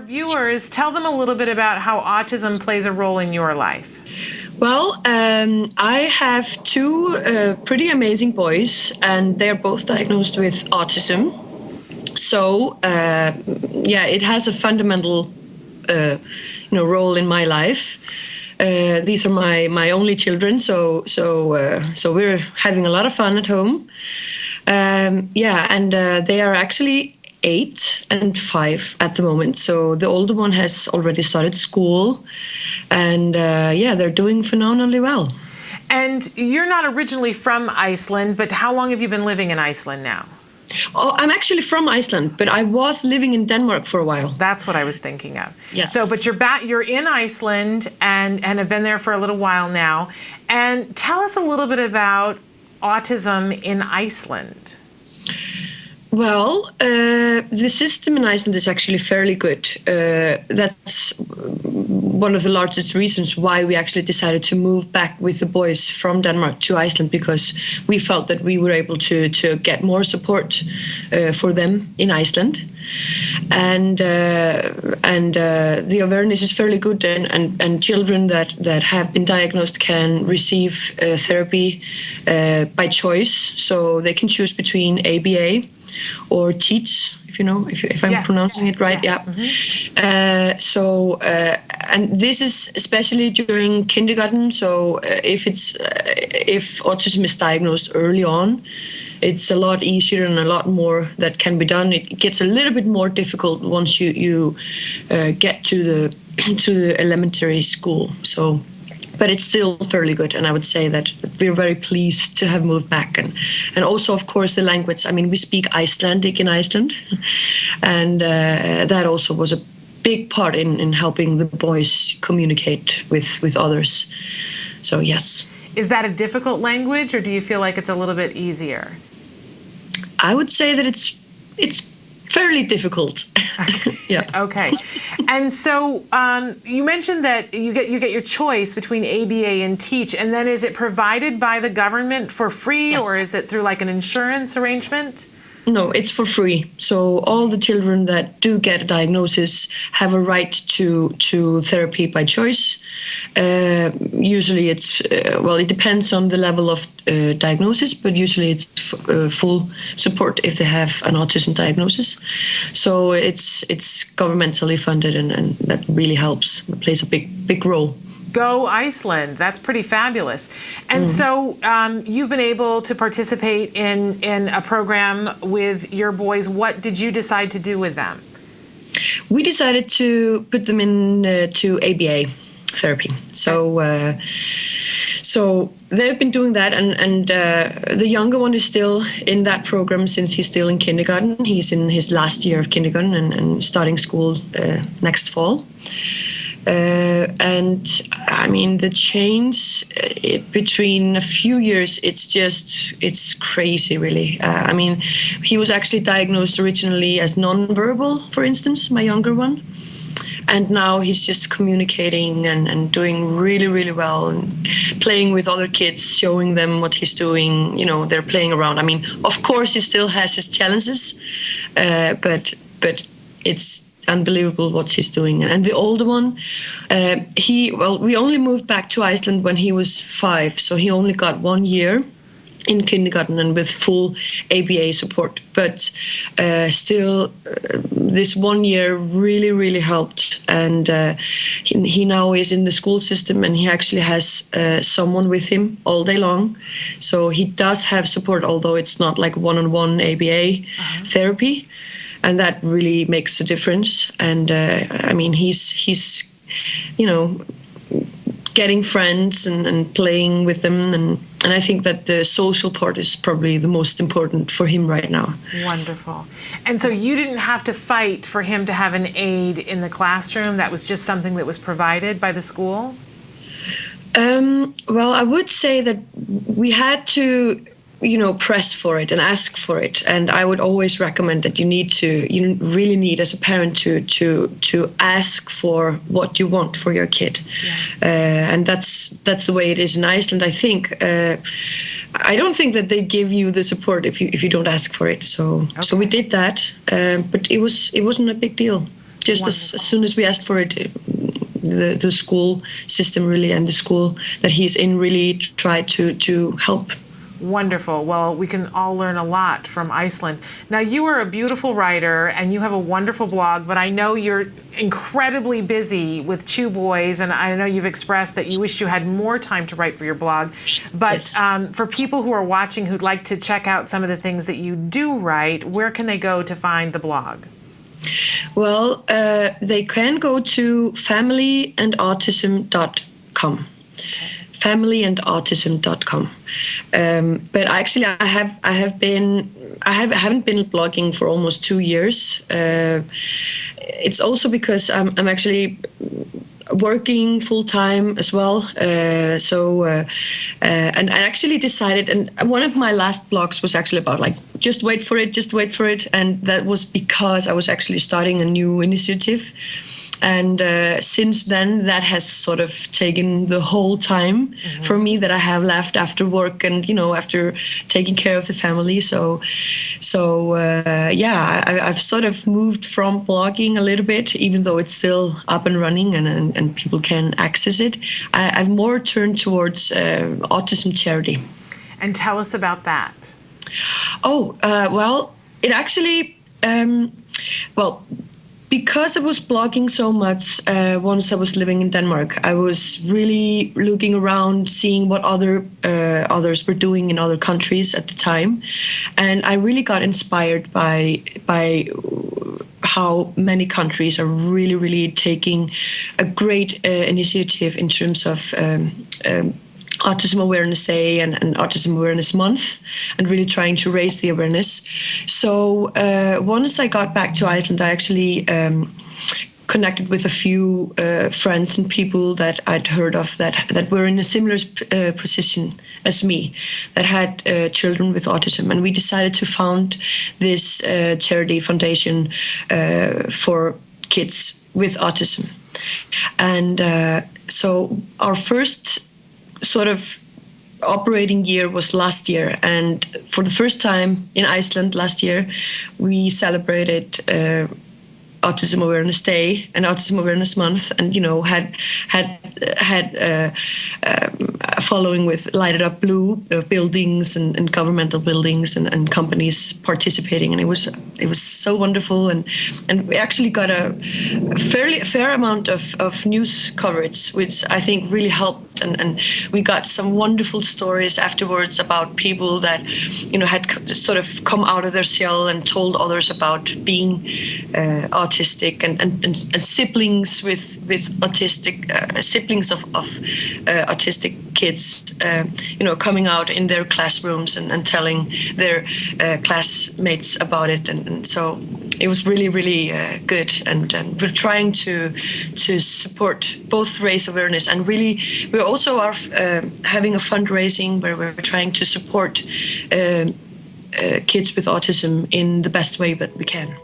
viewers, tell them a little bit about how autism plays a role in your life. Well, I have two pretty amazing boys, and they're both diagnosed with autism. So, it has a fundamental, role in my life. These are my only children, so we're having a lot of fun at home. They are actually 8 and 5 at the moment. So the older one has already started school, and they're doing phenomenally well. And you're not originally from Iceland, but how long have you been living in Iceland now? Oh, I'm actually from Iceland, but I was living in Denmark for a while. That's what I was thinking of. Yes. So, but you're in Iceland and have been there for a little while now. And tell us a little bit about autism in Iceland. Well, the system in Iceland is actually fairly good. That's one of the largest reasons why we actually decided to move back with the boys from Denmark to Iceland, because we felt that we were able to get more support for them in Iceland. And the awareness is fairly good, and children that have been diagnosed can receive therapy by choice. So they can choose between ABA or teach, if I'm pronouncing it right. Yes. Yeah. Mm-hmm. And this is especially during kindergarten. So if autism is diagnosed early on, it's a lot easier and a lot more that can be done. It gets a little bit more difficult once you get to the elementary school. So, but it's still fairly good, and I would say that we're very pleased to have moved back. And also, of course, the language. I mean, we speak Icelandic in Iceland, and that also was a big part in helping the boys communicate with others. So, yes. Is that a difficult language, or do you feel like it's a little bit easier? I would say that it's fairly difficult. Okay. Yeah. Okay. And so you mentioned that you get your choice between ABA and Teach, and then is it provided by the government for free, Yes. or is it through like an insurance arrangement? No, it's for free. So all the children that do get a diagnosis have a right to therapy by choice. Usually it's, it depends on the level of diagnosis, but usually it's full support if they have an autism diagnosis. So it's governmentally funded, and that really helps. It plays a big role. Go Iceland. That's pretty fabulous. And so you've been able to participate in a program with your boys. What did you decide to do with them? We decided to put them in to ABA therapy. So so they've been doing that, and the younger one is still in that program since he's still in kindergarten. He's in his last year of kindergarten and starting school next fall. And I mean, the change between a few years, it's crazy, really. I mean, he was actually diagnosed originally as nonverbal, for instance, my younger one. And now he's just communicating and doing really, really well, and playing with other kids, showing them what he's doing. They're playing around. I mean, of course, he still has his challenges, but it's unbelievable what he's doing. And the older one, we only moved back to Iceland when he was 5, so he only got 1 year in kindergarten and with full ABA support. But still, this 1 year really, really helped. And he now is in the school system, and he actually has someone with him all day long. So he does have support, although it's not like one-on-one ABA therapy. And that really makes a difference. And I mean, he's getting friends and playing with them. And I think that the social part is probably the most important for him right now. Wonderful. And so you didn't have to fight for him to have an aide in the classroom. That was just something that was provided by the school? Well, I would say that we had to press for it and ask for it. And I would always recommend that you really need as a parent to ask for what you want for your kid. Yeah. And that's the way it is in Iceland, I think. I don't think that they give you the support if you don't ask for it. So we did that, but it wasn't a big deal. just as soon as we asked for it, the school system really, and the school that he's in really tried to help. Wonderful. Well, we can all learn a lot from Iceland. Now, you are a beautiful writer and you have a wonderful blog, but I know you're incredibly busy with 2 boys, and I know you've expressed that you wish you had more time to write for your blog. But Yes. for people who are watching who'd like to check out some of the things that you do write, where can they go to find the blog? Well, they can go to familyandautism.com. Familyandautism.com. But actually, I haven't been blogging for almost 2 years. It's also because I'm actually working full time as well. And I actually decided, and one of my last blogs was actually about like, just wait for it. And that was because I was actually starting a new initiative. And since then, that has sort of taken the whole time for me that I have left after work and, after taking care of the family. I've sort of moved from blogging a little bit, even though it's still up and running and people can access it. I've more turned towards autism charity. And tell us about that. It actually, because I was blogging so much, once I was living in Denmark, I was really looking around, seeing what others were doing in other countries at the time, and I really got inspired by how many countries are really, really taking a great initiative in terms of Autism Awareness Day and Autism Awareness Month, and really trying to raise the awareness. So once I got back to Iceland, I actually connected with a few friends and people that I'd heard of that were in a similar position as me, that had children with autism. And we decided to found this charity foundation for kids with autism. And so our first sort of operating year was last year, and for the first time in Iceland last year, we celebrated Autism Awareness Day and Autism Awareness Month, and had following with lighted up blue buildings and governmental buildings and companies participating, and it was so wonderful, and we actually got a fair amount of news coverage, which I think really helped, and we got some wonderful stories afterwards about people that had sort of come out of their shell and told others about being autistic, and siblings with autistic siblings of autistic kids, coming out in their classrooms and telling their classmates about it, and so it was really, really good, and we're trying to support both raise awareness, and really we also are having a fundraising where we're trying to support kids with autism in the best way that we can.